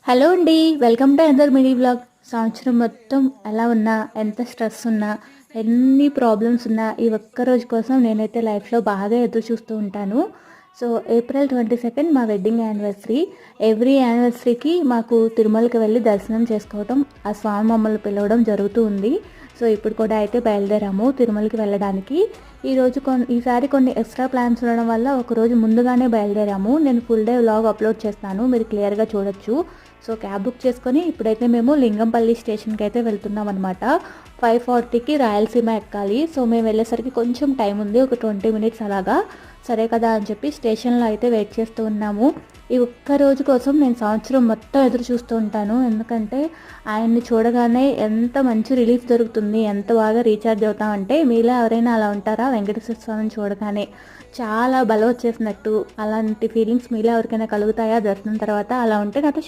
Hello అండి. Welcome to another mini vlog. సంవత్సరం మొత్తం ఎలా ఉన్నా, ఎంత స్ట్రెస్ ఉన్నా, ఎన్ని ప్రాబ్లమ్స్ ఉన్నా, ఈ ఒక్క రోజు కోసం నేనైతే లైఫ్‌లో బాగా ఎదురు చూస్తూ ఉంటాను. సో, ఏప్రిల్ 22 మా వెడ్డింగ్ యానివర్సరీ. ఎవ్రీ యానివర్సరీకి మాకు తిరుమలకి వెళ్ళి దర్శనం చేసుకోవటం, ఆ స్వామి మమ్మల్ని పిలవడం జరుగుతూ ఉంది. సో, ఇప్పుడు కూడా అయితే బయలుదేరాము తిరుమలకి వెళ్ళడానికి. ఈసారి కొన్ని ఎక్స్ట్రా ప్లాన్స్ ఉండడం వల్ల ఒకరోజు ముందుగానే బయలుదేరాము. నేను ఫుల్ డే వ్లాగ్ అప్లోడ్ చేస్తాను, మీరు క్లియర్‌గా చూడొచ్చు. సో క్యాబ్ బుక్ చేసుకొని ఇప్పుడైతే మేము లింగంపల్లి స్టేషన్కి అయితే వెళ్తున్నాం అనమాట. 5:40కి రాయలసీమ ఎక్కాలి. సో మేము వెళ్ళేసరికి కొంచెం టైం ఉంది, ఒక 20 మినిట్స్ అలాగా. సరే కదా అని చెప్పి స్టేషన్లో అయితే వెయిట్ చేస్తూ ఉన్నాము. ఈ ఒక్క రోజు కోసం నేను సంవత్సరం మొత్తం ఎదురు చూస్తూ ఉంటాను. ఎందుకంటే ఆయన్ని చూడగానే ఎంత మంచి రిలీఫ్ దొరుకుతుంది, ఎంత బాగా రీఛార్జ్ అవుతామంటే, మీలో ఎవరైనా అలా ఉంటారా? వెంకటేశ్వర స్వామిని చూడగానే చాలా బలం వచ్చేసినట్టు అలాంటి ఫీలింగ్స్ మీలో ఎవరికైనా కలుగుతాయా దర్శనం తర్వాత? అలా ఉంటే నాతో